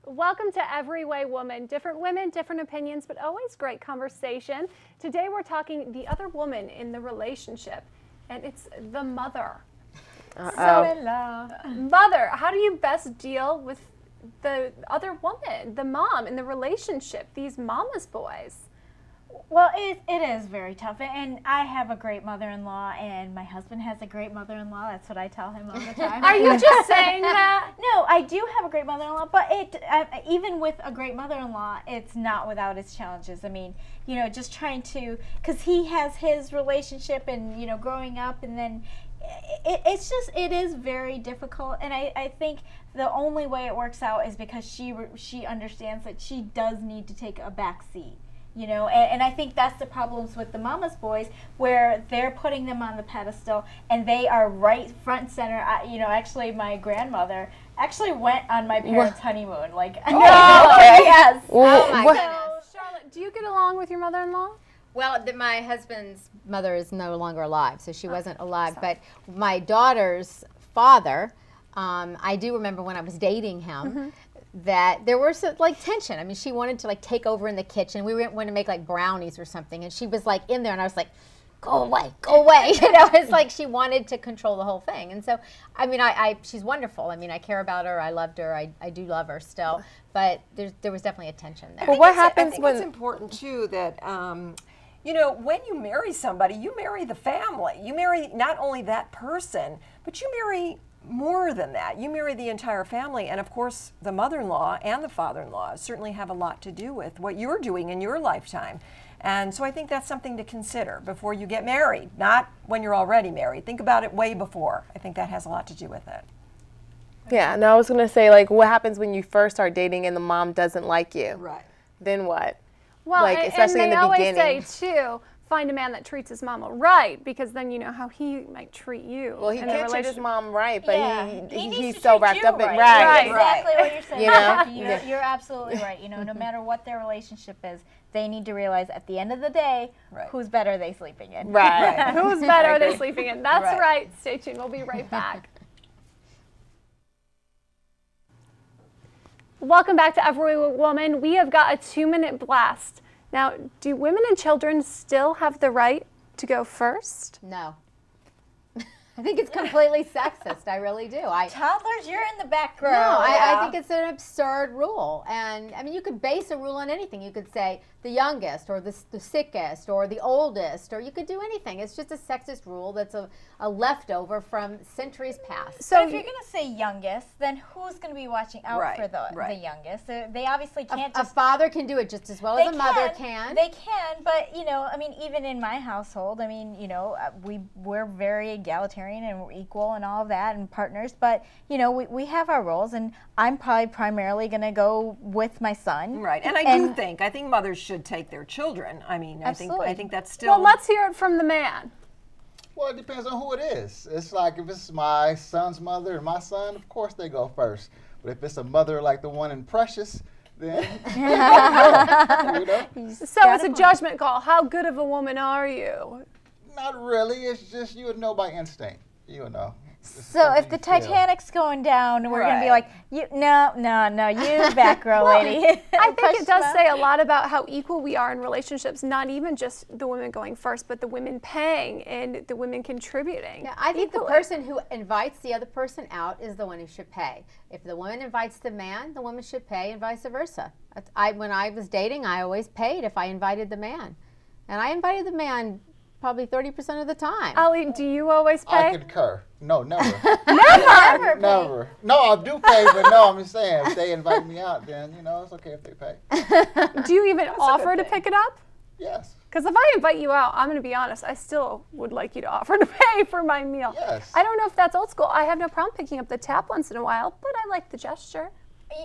Welcome to Every Way Woman. Different women, different opinions, but always great conversation. Today we're talking the other woman in the relationship, and it's the mother. Mother, how do you best deal with the other woman, the mom in the relationship, these mama's boys? Well, it is very tough, and I have a great mother-in-law, and my husband has a great mother-in-law. That's what I tell him all the time. Are you just saying that? No, I do have a great mother-in-law, but even with a great mother-in-law, it's not without its challenges. I mean, you know, just trying to, because he has his relationship and, you know, growing up, and then it is very difficult, and I think the only way it works out is because she understands that she does need to take a back seat. You know, and I think that's the problems with the mama's boys, where they're putting them on the pedestal and they are right front and center. You know, actually, my grandmother actually went on my parents' honeymoon. Like, no, yes. Oh my goodness. Charlotte, do you get along with your mother-in-law? Well, my husband's mother is no longer alive, so she wasn't alive. But my daughter's father, I do remember when I was dating him, that there was like tension. I mean, she wanted to like take over in the kitchen. We went to make like brownies or something, and she was like in there, and I was like, go away, go away. You know, it's like she wanted to control the whole thing. And so, I mean, she's wonderful. I mean, I care about her. I loved her. I do love her still. But there was definitely a tension there. But what happens when it's important too that you know, when you marry somebody, you marry the family. You marry not only that person, but you marry more than that. You marry the entire family, and of course the mother-in-law and the father-in-law certainly have a lot to do with what you're doing in your lifetime. And so I think that's something to consider before you get married, not when you're already married. Think about it way before. I think that has a lot to do with it. Yeah, no, I was going to say, like, what happens when you first start dating and the mom doesn't like you? Right. Then what? Well, like, especially in the beginning. And they always say, too, find a man that treats his mama right, because then you know how he might treat you. Well, he can't treat his mom right, but yeah. he's so wrapped up in right. Exactly what you're saying. You know? You're absolutely right. You know, no matter what their relationship is, they need to realize at the end of the day, whose bed are they sleeping in? Right. Whose bed are they sleeping in? That's right. Stay tuned. We'll be right back. Welcome back to Every Woman. We have got a 2-minute blast. Now, do women and children still have the right to go first? No. I think it's completely sexist. I really do. Toddlers, you're in the back row. No, I think it's an absurd rule. And, I mean, you could base a rule on anything. You could say the youngest or the sickest or the oldest, or you could do anything. It's just a sexist rule that's a leftover from centuries past. So if you're going to say youngest, then who's going to be watching out for the youngest? They obviously can't A father can do it just as well as a mother can. They can, but, you know, I mean, even in my household, I mean, you know, we're very egalitarian and we're equal and all of that and partners, but you know we have our roles, and I'm probably primarily going to go with my son. Right, and I think mothers should take their children. I mean, I think that's still. Well, let's hear it from the man. Well, it depends on who it is. It's like if it's my son's mother and my son, of course they go first. But if it's a mother like the one in Precious, then you know? So it's a judgment call. How good of a woman are you? Not really. It's just you would know by instinct. You would know. So if the Titanic's going down, we're going to be like, no, you back row lady. I think it does say a lot about how equal we are in relationships, not even just the women going first, but the women paying and the women contributing. Yeah, I think the person who invites the other person out is the one who should pay. If the woman invites the man, the woman should pay, and vice versa. When I was dating, I always paid if I invited the man. And I invited the man probably 30% of the time. Ali, do you always pay? I concur. No, never. Never? No, I do pay, but no, I'm just saying, if they invite me out, then, you know, it's okay if they pay. Do you even offer to pick it up? Yes. Because if I invite you out, I'm going to be honest, I still would like you to offer to pay for my meal. Yes. I don't know if that's old school. I have no problem picking up the tab once in a while, but I like the gesture.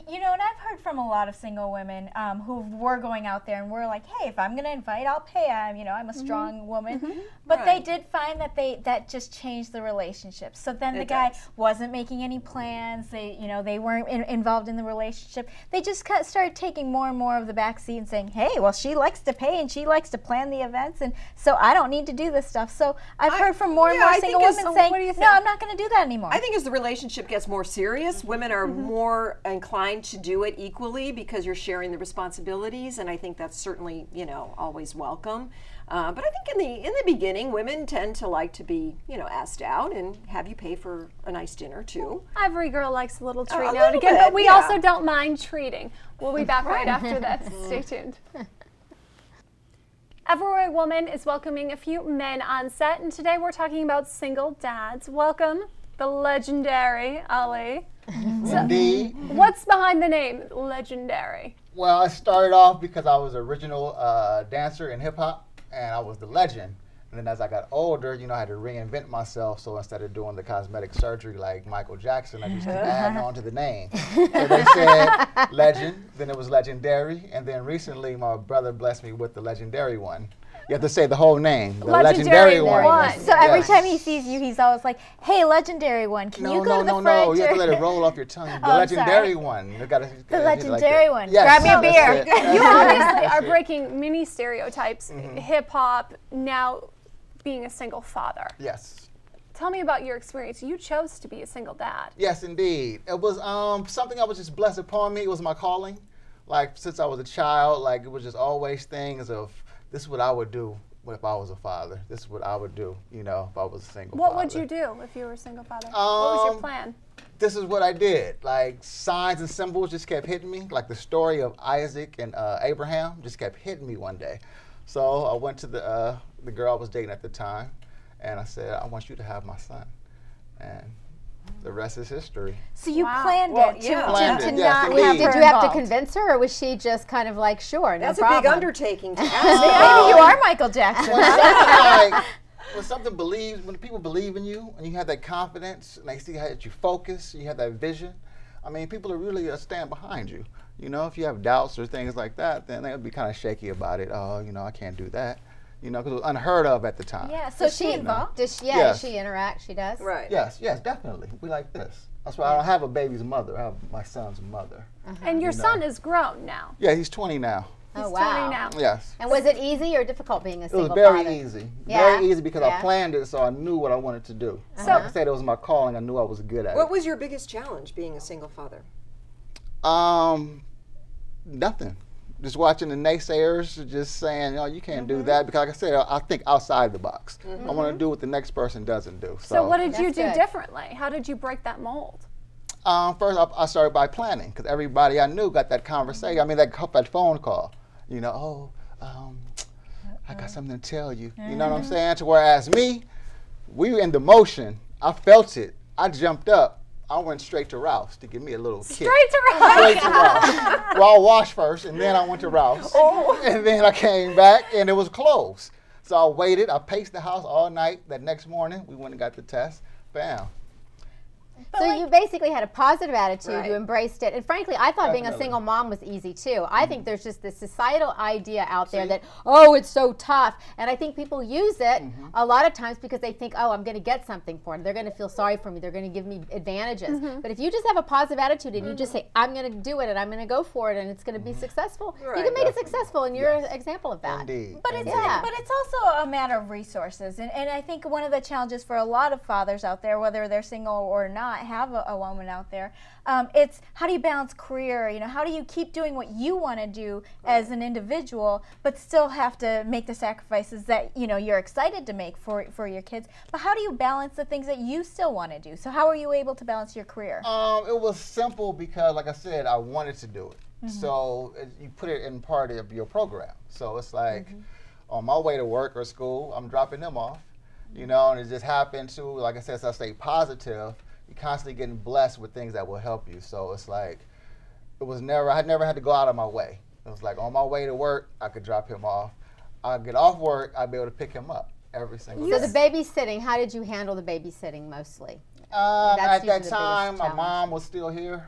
You know, and I've heard from a lot of single women who were going out there and were like, hey, if I'm going to invite, I'll pay. I'm a strong woman. But they did find that that just changed the relationship. So then the guy wasn't making any plans. They weren't involved in the relationship. They just started taking more and more of the back seat and saying, hey, well, she likes to pay and she likes to plan the events, and so I don't need to do this stuff. So I've heard from more and more single women saying, no, I'm not going to do that anymore. I think as the relationship gets more serious, women are more inclined inclined to do it equally because you're sharing the responsibilities, and I think that's certainly, you know, always welcome. But I think in the beginning, women tend to like to be, you know, asked out and have you pay for a nice dinner too. Every girl likes a little treat A now and little again, bit, but we yeah. also don't mind treating. We'll be back right after this. Stay tuned. Every Woman is welcoming a few men on set, and today we're talking about single dads. Welcome, the legendary Ali. Indeed. What's behind the name Legendary? Well, I started off because I was an original dancer in hip hop, and I was the legend. And then as I got older, you know, I had to reinvent myself. So instead of doing the cosmetic surgery like Michael Jackson, I just kept adding on to the name. So they said legend, then it was legendary, and then recently my brother blessed me with the legendary one. You have to say the whole name, the legendary one. So every time he sees you, he's always like, "Hey, legendary one, can you go to the front?" No, you have to let it roll off your tongue. The legendary one. You gotta, the legendary one. Yes, grab me a beer. You obviously are breaking many stereotypes, hip hop, now being a single father. Yes. Tell me about your experience. You chose to be a single dad. Yes, indeed. It was something I was just blessed upon me. It was my calling. Like, since I was a child, like, it was just always things of, this is what I would do if I was a father. This is what I would do, you know, if I was a single father. What would you do if you were a single father? What was your plan? This is what I did. Like, signs and symbols just kept hitting me. Like the story of Isaac and Abraham just kept hitting me one day. So I went to the girl I was dating at the time, and I said, I want you to have my son. And the rest is history. So you Wow. planned Well, it to, yeah. Planned to it, yes, not indeed. have Did her you have to involved. convince her, or was she just kind of like, sure, no That's a problem? big undertaking to ask. Maybe you are Michael Jackson. When people believe in you and you have that confidence and they see how that you focus, you have that vision, I mean, people are really stand behind you. You know, if you have doubts or things like that, then they'll be kind of shaky about it. Oh, you know, I can't do that. You know, because it was unheard of at the time. Yeah, so she involved. Does she, Yes. does she interact? She does? Right. Yes, definitely. We like this. That's why I don't have a baby's mother. I have my son's mother. And your You know. son is grown now. Yeah, he's 20 now. Oh, He's wow. 20 now. Yes. And was it easy or difficult being a It single was very father? easy. Yeah? Very easy because Yeah. I planned it, so I knew what I wanted to do. So- Like I said, it was my calling. I knew I was good at What it. was your biggest challenge being a single father? Nothing. Just watching the naysayers, just saying, you can't do that. Because like I said, I think outside the box. I want to do what the next person doesn't do. So what did you That's do good. differently? How did you break that mold? First, I started by planning because everybody I knew got that conversation. I mean, that phone call. You know, I got something to tell you. You know what I'm saying? To whereas me, we were in the motion. I felt it. I jumped up. I went straight to Ralph's to give me a little kick. Straight to Ralph. Straight to Ralph's. Well, I washed first, and then I went to Ralph's. And then I came back, and it was closed. So I waited. I paced the house all night. That next morning, we went and got the test. Bam. So you basically had a positive attitude, Right. you embraced it, and frankly, I thought being a Definitely. single mom was easy too. I think there's just this societal idea out there that, oh, it's so tough, and I think people use it a lot of times because they think, oh, I'm going to get something for it. They're going to feel sorry for me. They're going to give me advantages. But if you just have a positive attitude and you just say, I'm going to do it and I'm going to go for it and it's going to be successful, you Right. can make it successful, and you're an example of that. Indeed. But it's, Yeah. but it's also a matter of resources. And I think one of the challenges for a lot of fathers out there, whether they're single or not, have a woman out there, it's how do you balance career? You know, how do you keep doing what you want to do as an individual, but still have to make the sacrifices that, you know, you're excited to make for your kids? But how do you balance the things that you still want to do? So how are you able to balance your career? It was simple because, like I said, I wanted to do it. So you put it in part of your program. So it's like on my way to work or school, I'm dropping them off, you know, and it just happened to, like I said, so I stay positive. You're constantly getting blessed with things that will help you. So it's like, I never had to go out of my way. It was like on my way to work, I could drop him off. I'd get off work, I'd be able to pick him up every single So day. the babysitting, how did you handle the babysitting mostly? At usually that the biggest time, my challenge. mom was still here,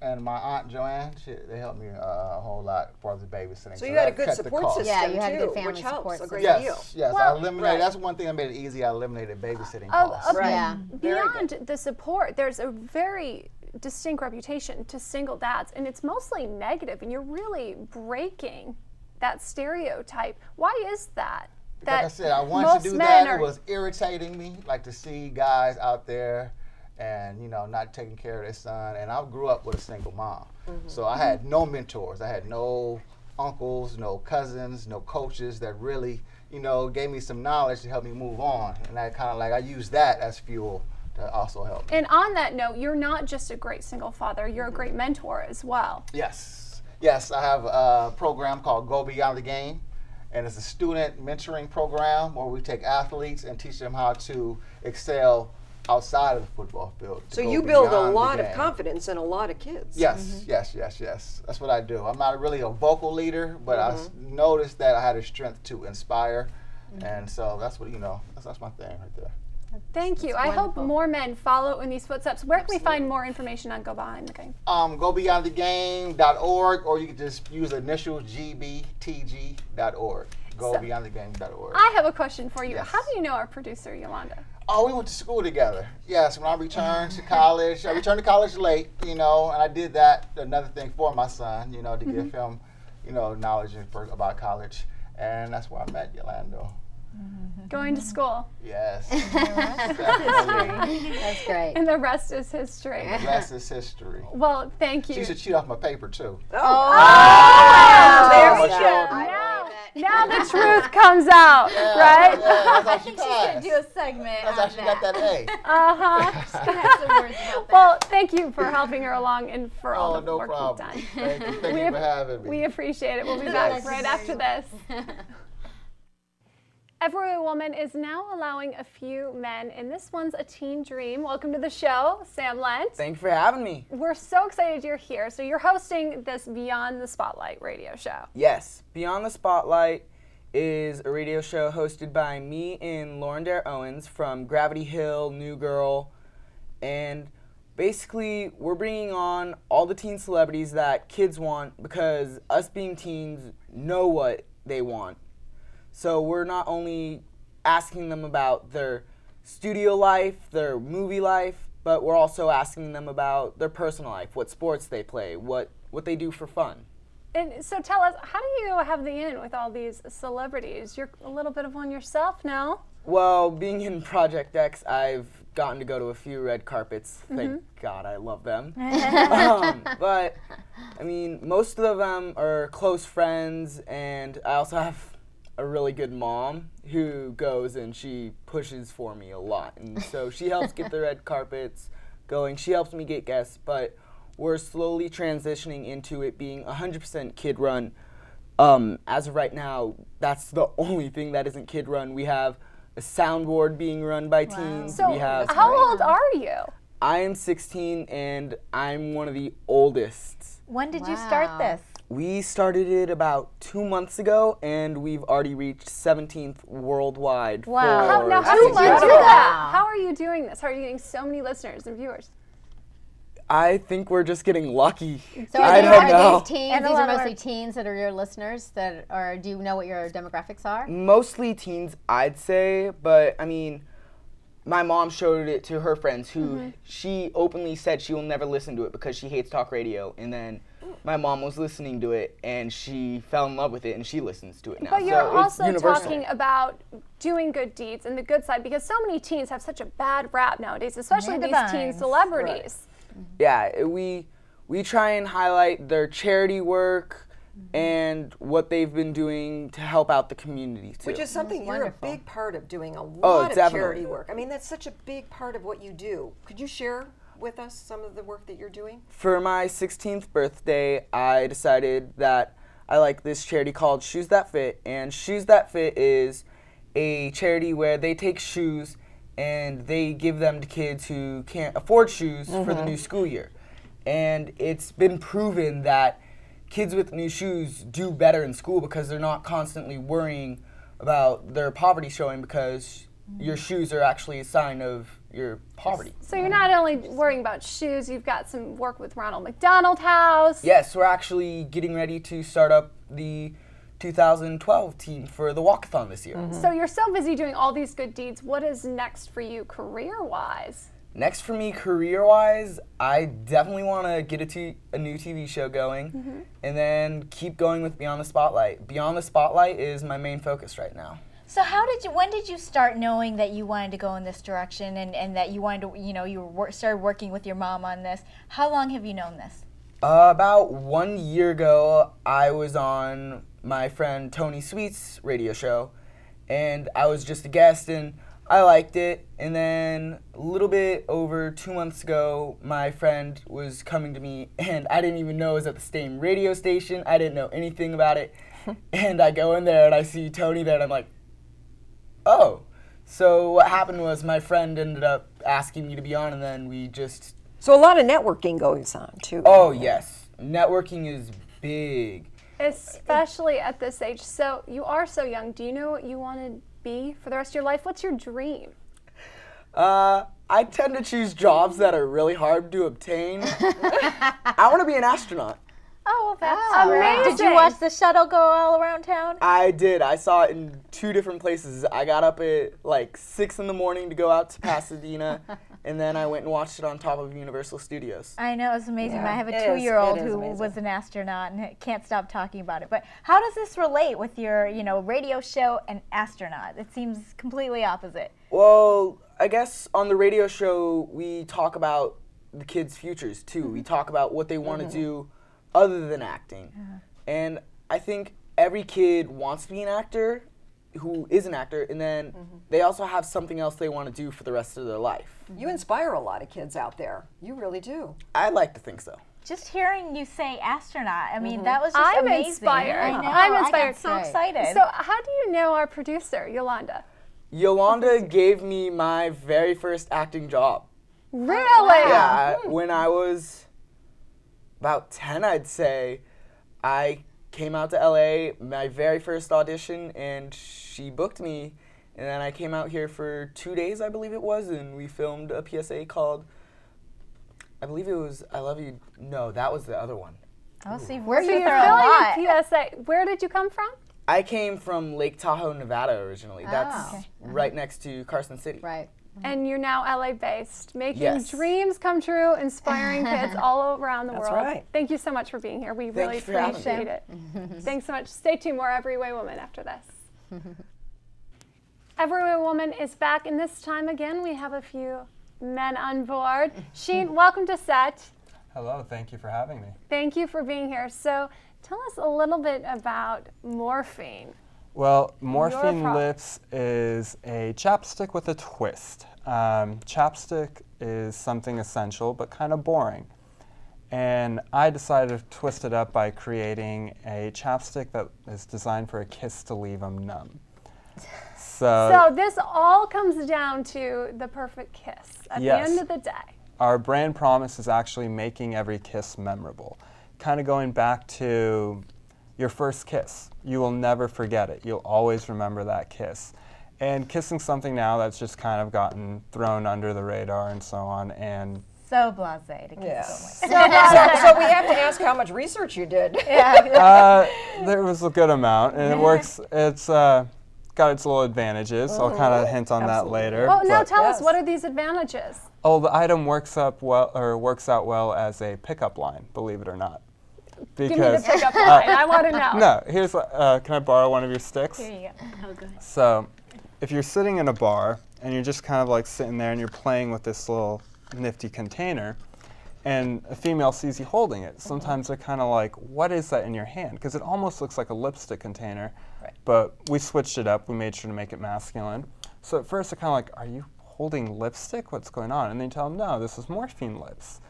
and my aunt Joanne, they helped me a whole lot for the babysitting. So you had a that good cut the support cost. system Yeah, you had a good too, family which helps support a great system. deal. Yes, I Well, eliminated. right. That's one thing that made it easy. I eliminated babysitting costs. Right. Yeah. Very Beyond the support, there's a very distinct reputation to single dads, and it's mostly negative, and you're really breaking that stereotype. Why is that? Like I said, I wanted most to do men that. are- It was irritating me, like to see guys out there and not taking care of their son. And I grew up with a single mom, so I had no mentors. I had no uncles, no cousins, no coaches that really gave me some knowledge to help me move on. And I kind of I used that as fuel to also help me. And on that note, you're not just a great single father, you're a great mentor as well. Yes, I have a program called Go Beyond the Game, and it's a student mentoring program where we take athletes and teach them how to excel outside of the football field. So you build a lot of confidence in a lot of kids. Yes, yes. That's what I do. I'm not really a vocal leader, but I noticed that I had a strength to inspire, and so that's what that's my thing right there. Thank you. I hope more men follow in these footsteps. Where can we find more information on Go Behind the Game? GoBeyondTheGame.org, or you can just use the initial GBTG.org. GoBeyondTheGame.org. I have a question for you. Yes. How do you know our producer, Yolanda? Oh, we went to school together. Yes, when I returned to college, I returned to college late, and I did that, another thing for my son, to give him, knowledge about college. And that's where I met Yolanda. Going to school. Yes. That's great. And the rest is history. The rest is history. Well, thank you. She should cheat off my paper, too. There we go. Now the truth comes out, right? Yeah, that's how she She's gonna do passed. a segment That's how on she got that A. Have some words about that. Well, thank you for helping her along and for all Oh, the no work problem. you've done. Thank you for having me. We appreciate it. We'll be back right after this. Every Woman is now allowing a few men, and this one's a teen dream. Welcome to the show, Sam Lent. Thank you for having me. We're so excited you're here. So you're hosting this Beyond the Spotlight radio show. Yes, Beyond the Spotlight is a radio show hosted by me and Lauren Dare Owens from Gravity Hill, New Girl, and basically we're bringing on all the teen celebrities that kids want because us being teens know what they want. So we're not only asking them about their studio life, their movie life, but we're also asking them about their personal life, what sports they play, what they do for fun. And so tell us, how do you have the in with all these celebrities? You're a little bit of one yourself now. Well, being in Project X, I've gotten to go to a few red carpets. Thank God, I love them. But, I mean, most of them are close friends, and I also have a really good mom who goes and she pushes for me a lot. And so she helps get the red carpets going. She helps me get guests, but we're slowly transitioning into it being 100% kid run. As of right now, that's the only thing that isn't kid run. We have a soundboard being run by teens. So We have how old are you? I am 16 and I'm one of the oldest. When did you start this? We started it about 2 months ago, and we've already reached 17th worldwide. Wow. Now, how do you do that? How are you doing this? How are you getting so many listeners and viewers? I think we're just getting lucky. So I don't know. these teens, And a these lot are of mostly teens that are your listeners that are, do you know what your demographics are? Mostly teens, I'd say, but I mean, my mom showed it to her friends who she openly said she will never listen to it because she hates talk radio, and then my mom was listening to it and she fell in love with it and she listens to it now. But you're so it's also universal. talking about doing good deeds and the good side, because so many teens have such a bad rap nowadays, especially Amanda these teen Bynes. celebrities. Yeah, we try and highlight their charity work and what they've been doing to help out the community too. Which is something you're wonderful. a big part of, doing a lot of definitely. charity work. I mean, that's such a big part of what you do. Could you share with us some of the work that you're doing? For my 16th birthday, I decided that I like this charity called Shoes That Fit, and Shoes That Fit is a charity where they take shoes and they give them to kids who can't afford shoes for the new school year. And it's been proven that kids with new shoes do better in school because they're not constantly worrying about their poverty showing, because your shoes are actually a sign of your poverty. So you're not only worrying about shoes, you've got some work with Ronald McDonald House. Yes, we're actually getting ready to start up the 2012 team for the walkathon this year. So you're so busy doing all these good deeds. What is next for you career-wise? Next for me, career-wise, I definitely want to get a new TV show going and then keep going with Beyond the Spotlight. Beyond the Spotlight is my main focus right now. So when did you start knowing that you wanted to go in this direction and that you wanted to, you started working with your mom on this? How long have you known this? About 1 year ago, I was on my friend Tony Sweet's radio show, and I was just a guest, and I liked it. And then a little bit over 2 months ago, my friend was coming to me, and I didn't even know it was at the same radio station. I didn't know anything about it. And I go in there, and I see Tony there, and I'm like, oh. So what happened was my friend ended up asking me to be on, and then we just... So a lot of networking goes on, too. Oh, yes. Networking is big. Especially at this age. So you are so young. Do you know what you want to be for the rest of your life? What's your dream? I tend to choose jobs that are really hard to obtain. I want to be an astronaut. Oh, well, that's amazing. Did you watch the shuttle go all around town? I did. I saw it in 2 different places. I got up at like 6 in the morning to go out to Pasadena, and then I went and watched it on top of Universal Studios. I know, it's amazing. Yeah, I have a it is. 2-year-old It is who amazing. was an astronaut and can't stop talking about it. But how does this relate with your, radio show and astronaut? It seems completely opposite. Well, I guess on the radio show, we talk about the kids' futures, too. We talk about what they want to do other than acting. And I think every kid wants to be an actor, who is an actor, and then they also have something else they want to do for the rest of their life. You inspire a lot of kids out there. You really do. I like to think so. Just hearing you say astronaut, I mean, that was just I'm amazing. inspired. I know. I'm I inspired. got so Great. excited. So how do you know our producer, Yolanda? Yolanda gave me my very first acting job. Really? Yeah, when I was about 10, I'd say, I came out to LA, my very first audition, and she booked me. And then I came out here for 2 days, I believe it was, and we filmed a PSA called, I believe it was I Love You. No, that was the other one. Oh, so you've So worked with you're her a lot. filming a PSA. Where did you come from? I came from Lake Tahoe, Nevada originally. That's okay. right next to Carson City. Right. And you're now LA-based, making Yes. dreams come true, inspiring kids all around the That's world. right. Thank you so much for being here. We really you for having me. appreciate it. Thanks so much. Stay tuned. More Every Way Woman after this. Every Way Woman is back, and this time again we have a few men on board. Sheen, welcome to set. Hello, thank you for having me. Thank you for being here. So tell us a little bit about morphine. Well, Morphine product. Lips is a chapstick with a twist. Chapstick is something essential but kind of boring. And I decided to twist it up by creating a chapstick that is designed for a kiss to leave them numb. So this all comes down to the perfect kiss at Yes. the end of the day. Our brand promise is actually making every kiss memorable. Kind of going back to your first kiss. You will never forget it. You'll always remember that kiss. And kissing something now that's just kind of gotten thrown under the radar and so on. And So blasé to kiss Yeah. someone. So we have to ask how much research you did. there was a good amount, and it works. It's got its little advantages. I'll kind of hint on that later. Well, now but- tell us, Yes. what are these advantages? Oh, the item works out well as a pickup line, believe it or not. Give me the pickup line. I want to know. No, here's, can I borrow one of your sticks? Here you go. Oh, good. So, if you're sitting in a bar and you're just kind of like sitting there and you're playing with this little nifty container, and a female sees you holding it, sometimes they're kind of like, what is that in your hand? Because it almost looks like a lipstick container, but we switched it up. We made sure to make it masculine. So at first they're kind of like, are you holding lipstick? What's going on? And then you tell them, no, this is Morphine Lips.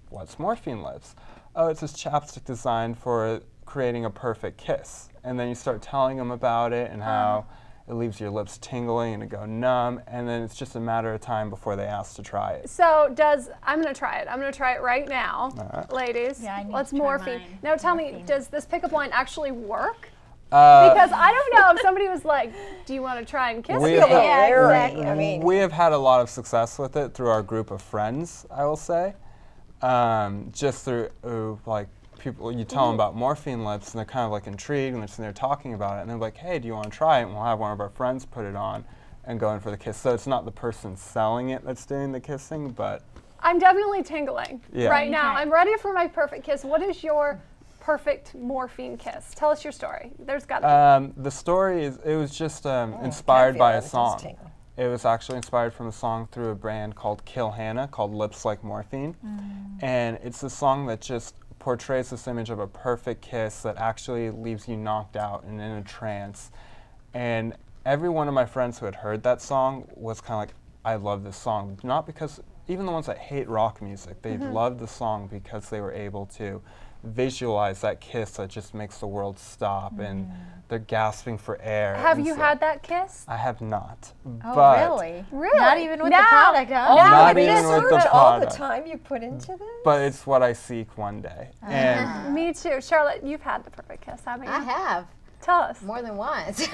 What's Morphine Lips? Oh, it's this chapstick designed for creating a perfect kiss. And then you start telling them about it and how it leaves your lips tingling and to go numb, and then it's just a matter of time before they ask to try it. So I'm going to try it. I'm going to try it right now, ladies. Yeah, I need Let's to try morphine. mine. Now tell me, does this pickup line actually work? Because I don't know if somebody was like, do you want to try and kiss We me? have- Yeah, Larry, exactly. I mean, We have had a lot of success with it through our group of friends, I will say. Just through like people, you tell them about Morphine Lips and they're kind of like intrigued and they're sitting there talking about it and they're like, hey, do you want to try it? And we'll have one of our friends put it on and go in for the kiss. So it's not the person selling it that's doing the kissing, but I'm definitely tingling Yeah. right now. Okay. I'm ready for my perfect kiss. What is your perfect morphine kiss? Tell us your story. There's got to The story is, it was just inspired by a song. It was actually inspired from a song through a band called Kill Hannah, called Lips Like Morphine. And it's a song that just portrays this image of a perfect kiss that actually leaves you knocked out and in a trance. And every one of my friends who had heard that song was kind of like, I love this song. Not because, even the ones that hate rock music, they loved the song because they were able to visualize that kiss that just makes the world stop and they're gasping for air. Have you had that kiss? I have not. Oh, but really? Really? Not even with the product, huh? Not even with the all the product. time you put into this? But it's what I seek one day. And Me too. Charlotte, you've had the perfect kiss, haven't you? I have. Tell us. More than once. Maybe she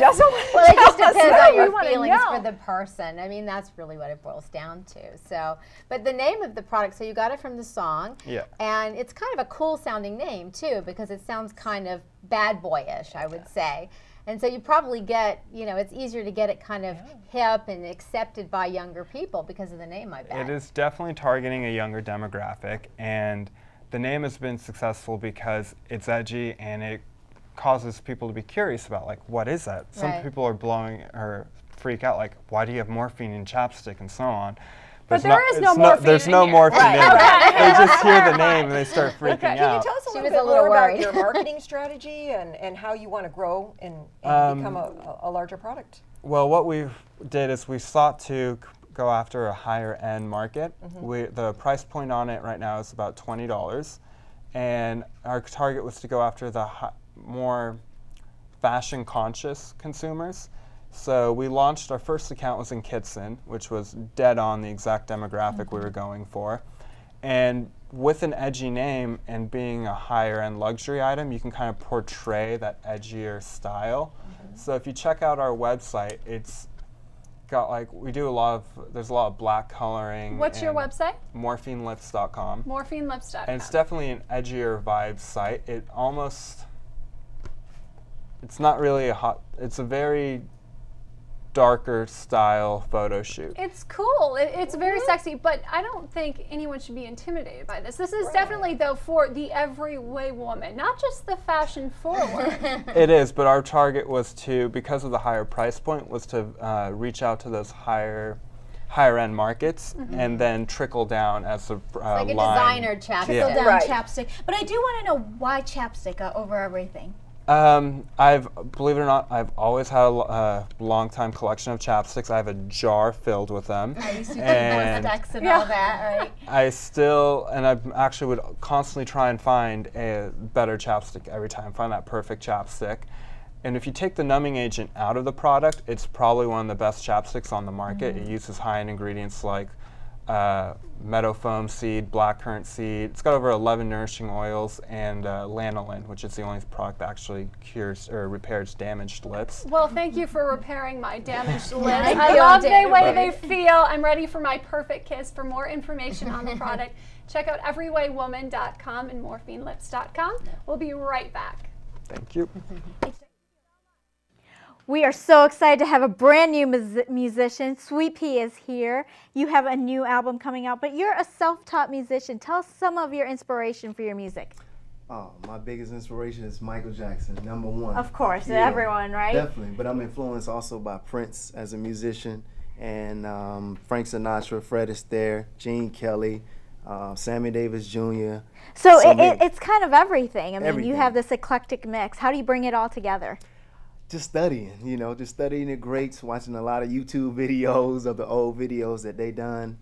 doesn't want to Well, it just tell us. depends No, on we your wanna feelings know. for the person. I mean, that's really what it boils down to. So, but the name of the product, so you got it from the song. Yeah. And it's kind of a cool sounding name too, because it sounds kind of bad boyish, I would say. And so you probably get, you know, it's easier to get it kind of hip and accepted by younger people because of the name, I bet. it is definitely targeting a younger demographic, and the name has been successful because it's edgy and it causes people to be curious about, like, what is that? Some Right. people are blowing or freak out, like, why do you have morphine in chapstick and so on. But it's there is no morphine There's in no here. morphine Right. in it. They just hear the name and they start freaking Okay. out. Can you tell us a She little was bit a little more about worried. your marketing strategy and how you want to grow and become a larger product? Well, what we did is we sought to go after a higher end market. The price point on it right now is about $20, and our target was to go after the more fashion conscious consumers. So we launched, our first account was in Kitson, which was dead on the exact demographic we were going for. And with an edgy name and being a higher end luxury item, you can kind of portray that edgier style. So if you check out our website, it's got, like, we do a lot of, there's a lot of black coloring. What's your and website? Morphinelips.com. Morphinelips.com. And it's definitely an edgier vibe site. It almost, it's not really a hot, it's a very darker style photo shoot. It's cool. It's very sexy, but I don't think anyone should be intimidated by this. This is definitely, though, for the everyday woman, not just the fashion forward. It is, but our target was to, because of the higher price point, was to reach out to those higher end markets and then trickle down as the like a line. designer chapstick. Trickle down Right. chapstick. But I do want to know why chapstick over everything. Believe it or not, I've always had a long time collection of chapsticks. I have a jar filled with them. I used to do And lipsticks and all that, right? I actually would constantly try and find a better chapstick every time, find that perfect chapstick. And if you take the numbing agent out of the product, it's probably one of the best chapsticks on the market. It uses high-end ingredients like meadow foam seed, blackcurrant seed. It's got over 11 nourishing oils and lanolin, which is the only product that actually cures or repairs damaged lips. Well, thank you for repairing my damaged lips. I I feel love the damaged. way they feel. I'm ready for my perfect kiss. For more information on the product, check out everywaywoman.com and morphinelips.com. We'll be right back. Thank you. We are so excited to have a brand new musician. Sweet Pea is here. You have a new album coming out, but you're a self-taught musician. Tell us some of your inspiration for your music. Oh, my biggest inspiration is Michael Jackson, #1. Of course, Yeah, everyone, right? Definitely, but I'm influenced also by Prince as a musician, and Frank Sinatra, Fred Astaire, Gene Kelly, Sammy Davis Jr. So many. it's kind of everything. I mean, you Everything. have this eclectic mix. How do you bring it all together? Just studying, just studying the greats, watching a lot of YouTube videos of the old videos that they done,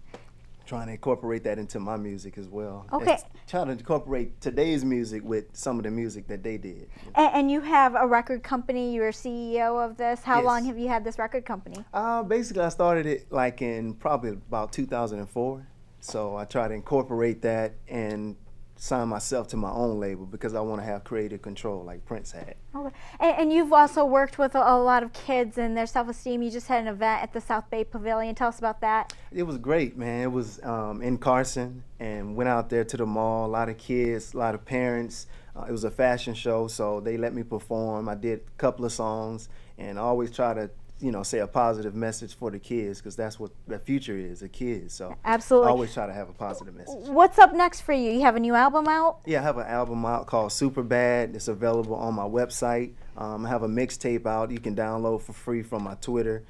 trying to incorporate that into my music as well. Okay. Trying to incorporate today's music with some of the music that they did. And you have a record company. You're CEO of this. How Yes. long have you had this record company? Basically, I started it like in probably about 2004. So I try to incorporate that and sign myself to my own label because I want to have creative control like Prince had. Okay. And you've also worked with a lot of kids and their self-esteem. You just had an event at the South Bay Pavilion. Tell us about that. It was great, man. It was in Carson, and went out there to the mall. A lot of kids, a lot of parents. It was a fashion show, so they let me perform. I did a couple of songs, and I always try to you know, say a positive message for the kids, because that's what the future is, the kids. So Absolutely. I always try to have a positive message. What's up next for you? You have a new album out? Yeah, I have an album out called Super Bad. It's available on my website. I have a mixtape out you can download for free from my Twitter.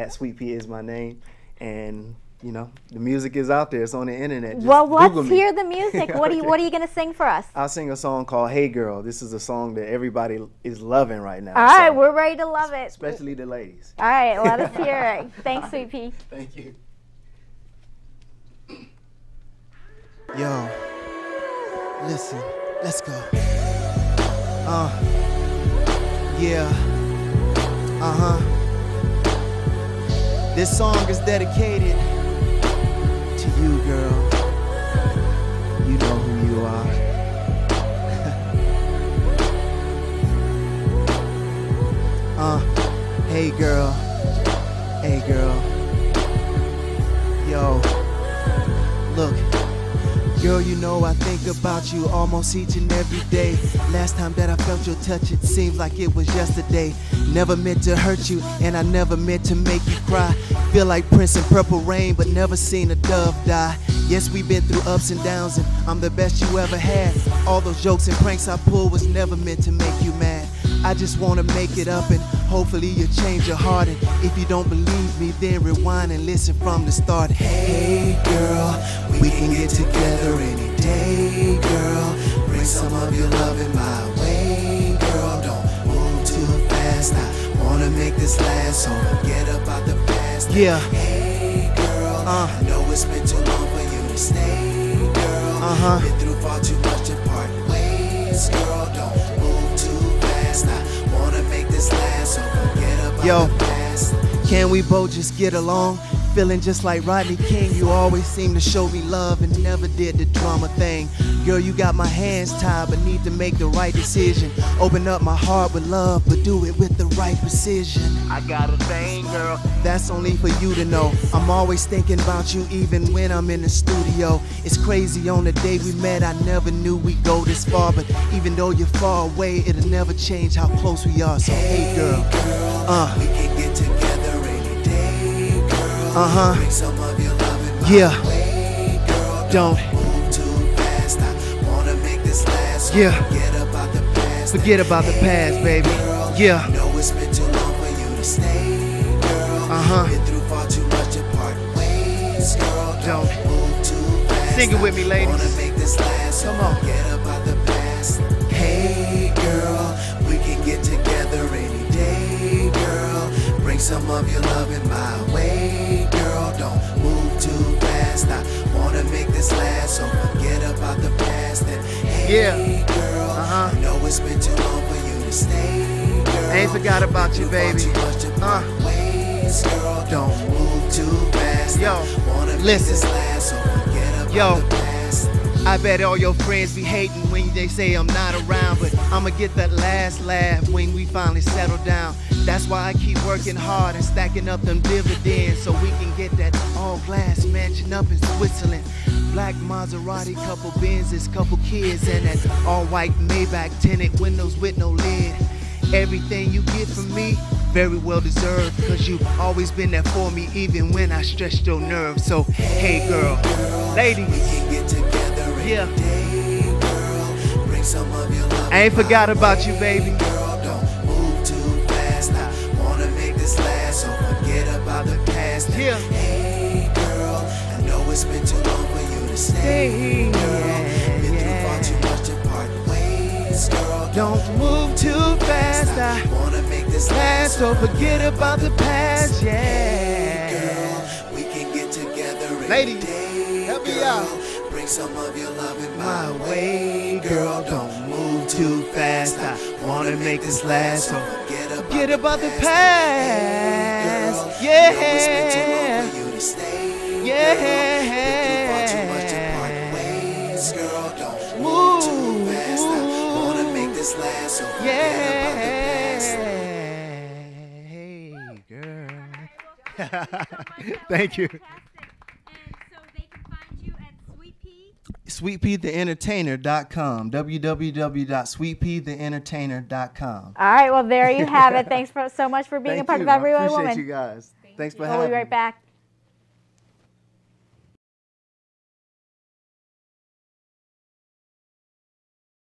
@Sweet P is my name. And you know, the music is out there. It's on the internet. Just Well, Google let's me. hear the music. What are you gonna sing for us? I'll sing a song called Hey Girl. This is a song that everybody is loving right now. All right, so, we're ready to love it. especially the ladies. All right, let us hear it. Thanks, Sweet Pea. Thank you. Yo, listen, let's go. Yeah. This song is dedicated to you, girl. You know who you are. Hey girl. Hey girl. Yo. Look. Girl, you know I think about you almost each and every day. Last time that I felt your touch, it seems like it was yesterday. Never meant to hurt you, and I never meant to make you cry. Feel like Prince in Purple Rain, but never seen a dove die. Yes, we've been through ups and downs, and I'm the best you ever had. All those jokes and pranks I pulled was never meant to make you mad. I just wanna make it up, and hopefully you'll change your heart. And if you don't believe me, then rewind and listen from the start. Hey girl, we can get together any day, girl. Bring some of your loving my way, girl. Don't move too fast. I wanna make this last, so forget about the past. Yeah. Hey girl, I know it's been too long for you to stay, girl. Been through far too much to part ways, girl. Don't move too fast. I wanna make this last, so forget about the past. Can we both just get along? Feeling just like Rodney King, you always seem to show me love and never did the drama thing. Girl, you got my hands tied, but need to make the right decision. Open up my heart with love, but do it with the right precision. I got a thing, girl, that's only for you to know. I'm always thinking about you even when I'm in the studio. It's crazy, on the day we met, I never knew we'd go this far. But even though you're far away, it'll never change how close we are. So hey girl, we can get together any day, girl. Bring some of your love in my way, girl. Don't move too fast. I wanna make this last. So forget about the past. Forget about the past, baby. Girl, yeah. I know it's been too long for you to stay, girl. Been through far too much to part ways, girl. Don't move too fast. Sing it with me, ladies. Wanna make this last. So come on. Forget about the past. Hey, girl, we can get together any day, girl. Bring some of your love in my way, girl. Don't move too fast. I wanna make this last, so forget about the past. And hey, girl, I know it's been too long for you to stay, girl. I ain't forgot about you, baby. Too much to part ways, girl. Don't move too fast. Yo, wanna listen. Make this last, so forget about the past. I bet all your friends be hating when they say I'm not around, but I'ma get that last laugh when we finally settle down. That's why I keep working hard and stacking up them dividends, so we can get that all glass mansion up in Switzerland. Black Maserati, couple Benzes, couple kids, and that all white Maybach tinted windows with no lid. Everything you get from me, very well deserved, cause you've always been there for me even when I stretched your nerves. So hey girl, ladies, we can get together any day, girl. Bring some of your love. I ain't forgot about you, baby. Girl, don't move too fast. I wanna make this last, so forget about the past. Hey girl, I know it's been too long for you to stay, girl. Been through far too much to part ways, girl. Don't move too fast. I wanna make this last, so forget about the past. Yeah, girl, we can get together any day, help me out. Bring some of your love in my way, girl. Don't move too fast. I wanna make this last, so forget about the past. Yeah, know it's been too long for you to stay, yeah. Been through far too much to part ways, girl. Don't move too fast. I wanna make this last, so forget about the past. Hey, girl. Thank you. SweetPeaTheEntertainer.com. www.sweetpeatheentertainer.com. All right, well, there you have it. Thanks so much for being a part of Every Woman. I appreciate you guys. Thanks for having me. We'll be right back.